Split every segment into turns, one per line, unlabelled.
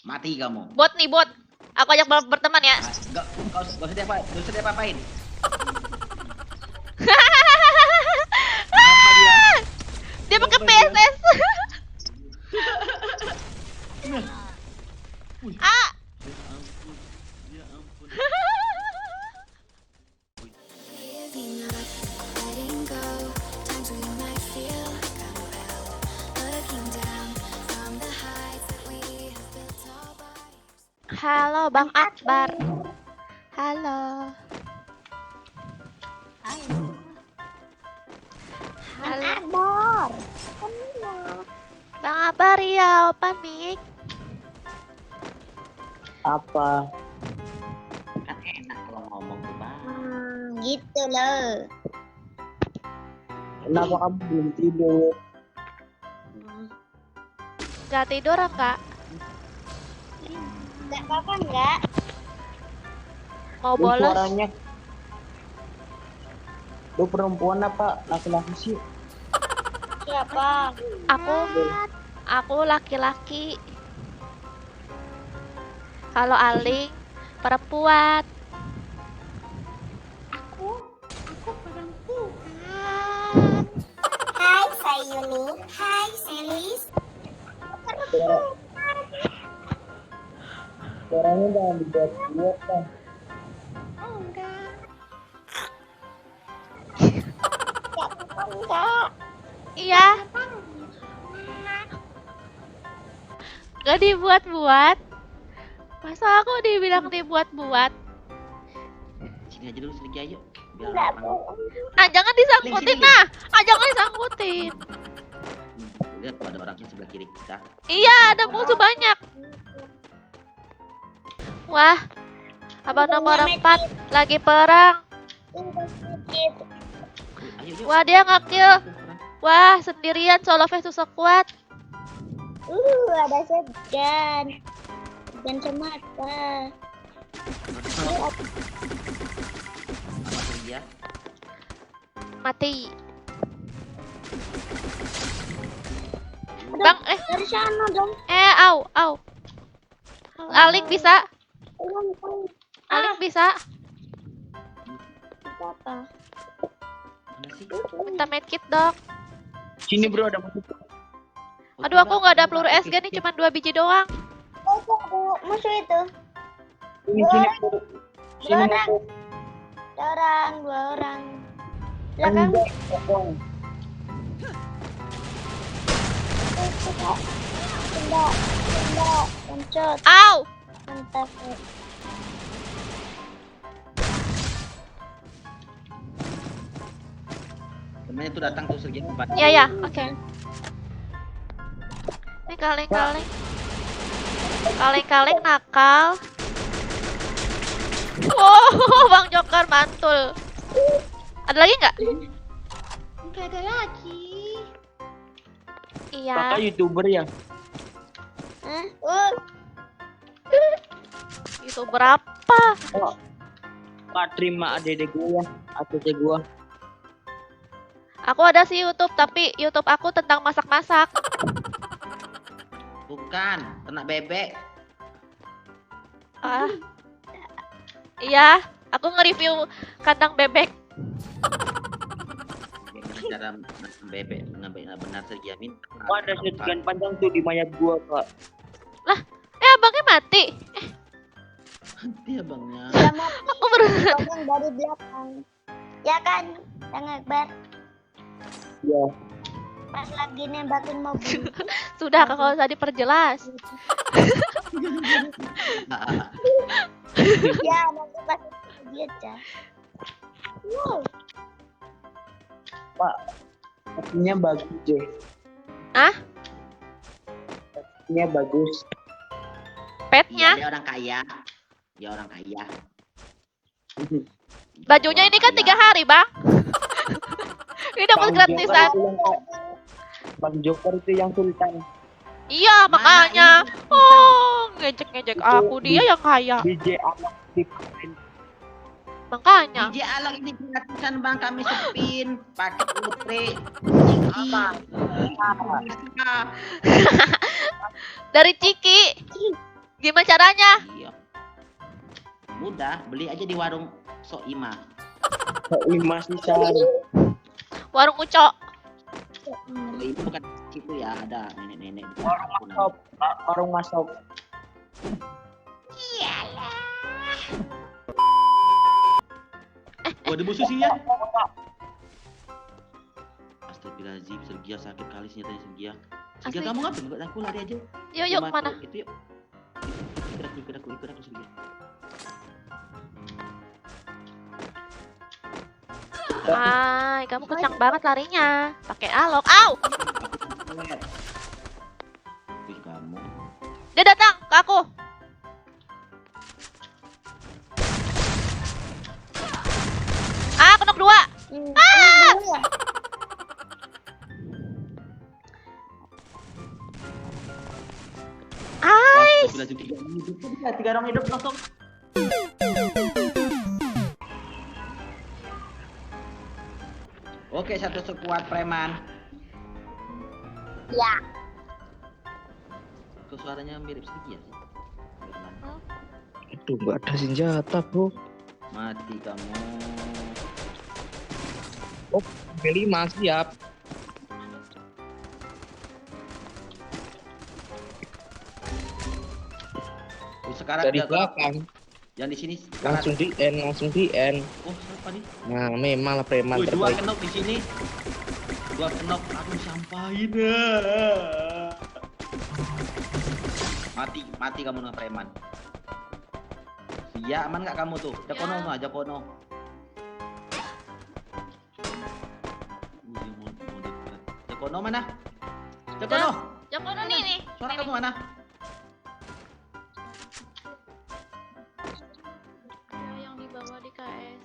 Mati kamu.
Bot nih, bot. Aku ajak berteman ya.
Gak usah diapa-apain. Apa dia?
Dia pakai
Apa dia?
PSS. Ah.
Ya ampun.
Giving up, letting go. Times we might feel compelled, looking down from the heights that we have built all by.
Halo Bang Akbar. Halo. Halo.
Akbar.
Bang Akbar ya, panik.
Apa?
Kan enak kalau ngomong tuh, Bang.
Gitu loh.
Kenapa kamu belum tidur?
Gak tidur enggak?
Gak apa-apa enggak?
Mau
Lu
bolos?
suaranya. Lu perempuan apa laki-laki sih?
Siapa?
Aku laki-laki. Kalau Aling perempuan.
Aku perempuan. Hai Sayuni. Hai Selis.
Suaranya jangan dibuat-buat kan.
Enggak. Gak apa-apa enggak.
Iya. Gak dibuat-buat. Masa aku dibilang dibuat-buat?
Sini aja dulu sedikit ayo. Biar
Enggak
orang
bohong.
Nah, jangan disangkutin
Sini.
nah. Ah, jangan disangkutin.
lihat tuh ada orangnya sebelah kiri kita.
Iya, ada musuh banyak. Wah, abang nomor 4 lagi perang.
Ayo yuk.
Wah, dia nge-kill. Wah, sendirian solo face susah kuat.
Ada shotgun. Dan semata.
Apa dia?
Mati. Bang,
Dari sana dong.
au. Alik bisa? Alik bisa?
Apa?
Mana sih?
Minta medkit dong.
Sini bro, ada musuh.
Aduh, aku nggak ada peluru SG nih, cuma 2 biji doang.
Oh, musuh itu.
Sini bro. Sini
Dua orang.
musuh.
Dua orang. Belakang.
Belakang.
Tenda. Pencet.
Au!
Mantap.
Temennya tuh datang tuh Sergei empat.
Ya, oke. Ini kaleng-kaleng. Kaleng-kaleng nakal. Wow, Bang Joker mantul. Ada lagi nggak?
Enggak ada lagi.
Iya.
Kakak YouTuber ya?
Hah?
Itu berapa?
Oh. Kak terima ADD gue ya, ADD gue.
Aku ada sih YouTube, tapi YouTube aku tentang masak-masak.
Bukan, ternak bebek.
Ah. Iya, aku nge-review kandang bebek.
Gimana cara menanam bebek dengan benar Sergei Amin?
Oh, ada shotgun panjang tuh di mayat gua kak.
Abangnya mati.
Dia bangnya.
Sama
Aku baru
potong dari belakang. Ya kan? Bang Akbar.
Ya.
Pas lagi nembakin mobil.
sudah, kalau usah diperjelas.
Ya, nanti pas dia aja. Wow.
Pak, kakinya bagus deh.
Hah?
Kakinya bagus.
Petnya?
Dia orang kaya. Dia orang kaya.
Bajunya ini kan 3 hari, Bang. Ini dapat
Bang
gratisan.
Joker itu yang- Bang Joker itu yang sultan.
Iya,
Mana
makanya.
ini?
Oh, ngejek-ngejek aku. Dia yang kaya.
DJ anak di kemarin.
Makanya.
DJ Alok ini gratisan bang kami sepin pakai putri.
Dari Ciki. Gimana caranya?
Iya. Mudah, beli aja di warung Soima.
Lima sisa.
Warung Ucok.
Kalau itu bukan situ ya, ada nenek-nenek.
Warung masuk.
Oh, ada musuh sini ya. Astagfirullahaladzim, Sergia sakit kali senjatanya Sergia. Sergia
Asli.
kamu ngapain? Buat aku lari aja.
Yuk,
Sama
kemana?
aku, Itu yuk. Ikut aku Sergia.
Ay, kamu kencang banget larinya. Pakai alok. Au!
Wih, kamu.
Dia datang ke aku. Ah, aku knock 2. Ay,
Astagfirullahaladzim, 3 orang hidup langsung. Oke, satu sekuat preman.
Ya.
Kok suaranya mirip Sergia sih?
Aduh, nggak ada senjata, bro.
Mati kamu.
B5 siap.
Sekarang
Dari
dia
belakang.
yang di sini
Langsung di end, langsung di end.
Oh, siapa nih?
Nah, memang lah preman
Wih, 2
terbaik.
kenok di sini. 2 kenok, aku sampain. Mati kamu dengan preman. Iya, aman nggak kamu tuh? Jakono
Ya.
mah, Jakono. Dia mau dekat. Jakono mana? Jakono,
Jakono nih.
suara kamu mana?
Ya, yang dibawa di KS.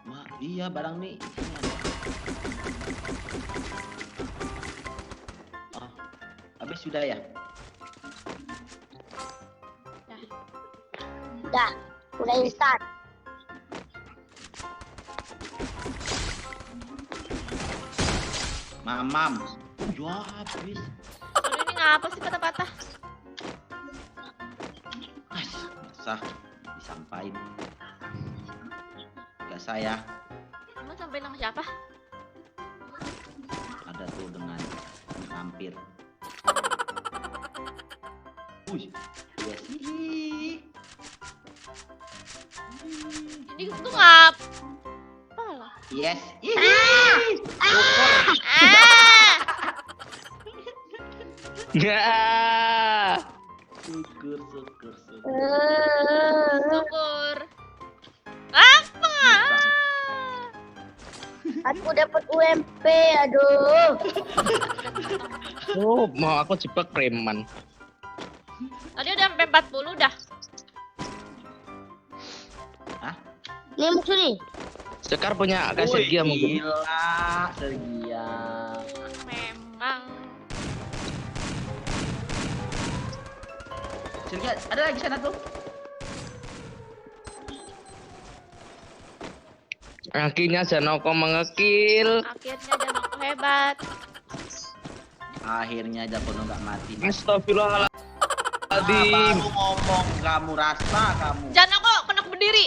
Wah, iya barang nih. Ini ada. Oh, habis sudah ya?
Udah. Udah instan.
Mamam. Wah, habis.
Aduh, ini ngapa sih patah-patah?
Sah, disampain. Gak saya.
Kamu sampai nama siapa?
Ada tuh dengan hampir. Wih, ya sih.
Ini tuh ngap. Apalah.
Yes.
Ah!
Ya.
Syukur.
Syukur. Apa?
Aku dapat UMP, aduh.
Oh, mau aku jebak preman.
Tadi udah sampai 40 dah.
Hah?
Nih musuh nih.
Sekar punya kasih dia mungkin.
Gila, Sergia.
Memang.
Sergia, ada lagi sana tuh.
Akhirnya Janoko mengekil.
Akhirnya Janoko hebat.
Akhirnya Jakono nggak mati.
Astagfirullahaladzim.
Baru ngomong kamu rasa kamu.
Janoko kena berdiri.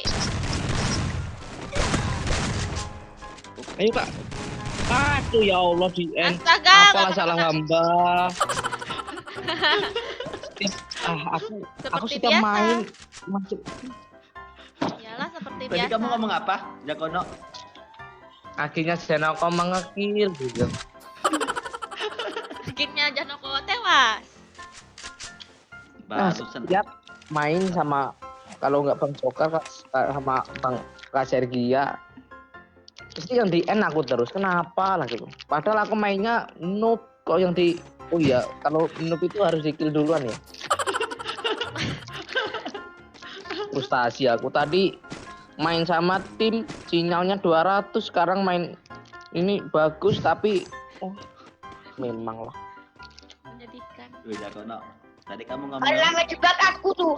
Ayo kak. Aduh ya Allah di end.
Astaga,
Apalah
nggak
salah
kena.
hamba. Aku
Seperti
suka
biasa.
main masuk.
Iyalah seperti
Tadi
biasa.
kamu ngomong apa, Jakono?
Akhirnya Janoko mengekil gitu.
Akhirnya Janoko tewas.
Nah,
Barusan.
setiap main sama kalau nggak Bang Jokar sama Bang Kak Sergia pasti yang di end aku terus. Kenapa lah gitu? Padahal aku mainnya noob kok yang di oh iya kalau noob itu harus di kill duluan ya. Frustasi aku tadi main sama tim sinyalnya 200 sekarang main ini bagus tapi oh memang lah.
Menyedihkan.
Wih, Jakono. Tadi kamu ngomong
Karena ngejebak aku tuh.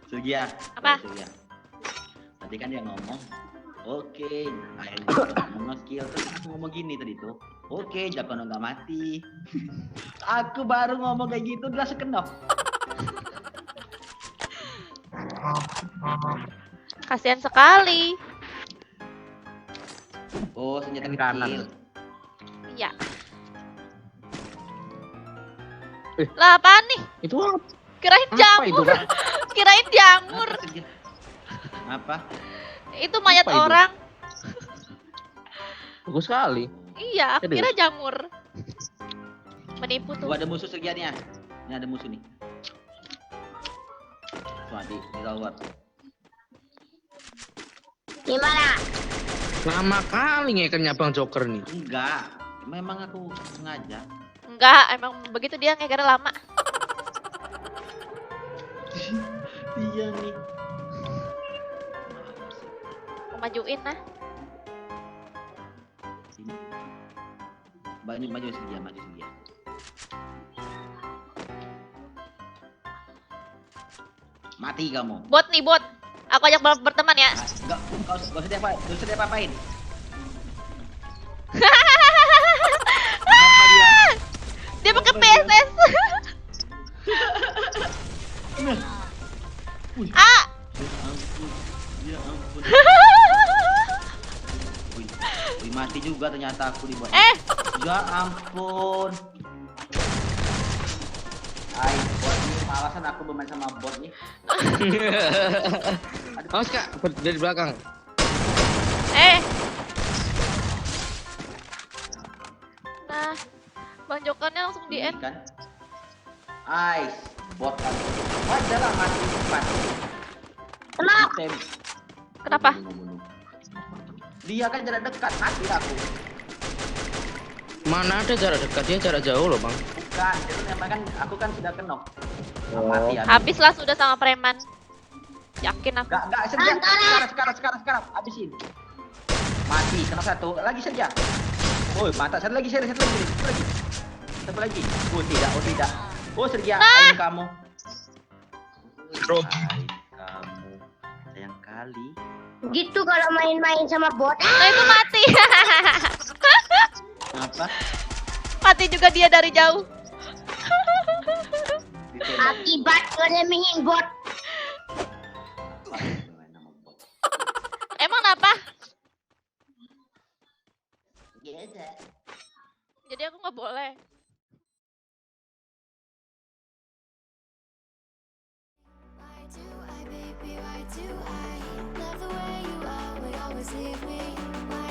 Sergia.
Apa?
Sergia. Tadi kan dia ngomong, oke, akhirnya kamu nge-skill terus aku ngomong gini tadi tuh. Oke, Jakono nggak mati. Aku baru ngomong kayak gitu udah sekenok.
Kasihan sekali.
Oh, senjata
Yang kanan.
kecil.
Iya.
Eh.
Lah apaan nih?
Itu apa?
Kirain
Apa
jamur.
itu, Kak?
Kirain jamur.
Apa senjata? Apa?
Itu mayat
Apa itu?
orang.
Bagus sekali.
Iya, aku
Serius?
kira jamur. Menipu tuh.
Gua ada musuh segiannya. Ini ada musuh nih. Tuh di tower.
Gimana?
Lama kali ngekernya Bang Joker nih.
Enggak, memang aku sengaja.
Enggak, emang begitu dia ngeker lama.
Iya nih.
Mau majuin nah.
Sini. Maju segia, maju segia. Mati kamu.
Bot nih, bot. Aku ajak berteman ya.
Enggak, kau usah diapa-apain.
Dia pakai PSS. Ah.
Ya ampun. Wih, mati juga ternyata aku dibuat. Ya ampun. Ay, bot ini malasan aku bermain sama bot nih.
Awas Kak, dari belakang.
Nah, Bang Jokernya langsung di end.
Kan? Ice, bot kan. Wajar lah mati cepat.
Kenapa?
Kenapa?
Bunuh. Dia kan jarak dekat, mati aku.
Mana ada jarak dekat, dia jarak jauh loh Bang.
Bukan, itu memang kan aku kan sudah kenok.
Oh.
Mati aku.
Habislah sudah sama preman. Yakin aku.
Enggak, sekarang, habisin. Mati, kena satu, lagi saja. Oh, mantap, satu lagi. Satu lagi. Oh, tidak. Oh, Sergia, ayo kamu.
Bro.
Ayo kamu. Sayang kali.
Gitu kalau main-main sama bot.
Nah, itu mati.
Apa?
Mati juga dia dari jauh.
Akibat nge-lemingin bot.
Emang kenapa?
Biasa.
Jadi aku nggak boleh.
Why do I, baby, why do I love the way you always leave me? Why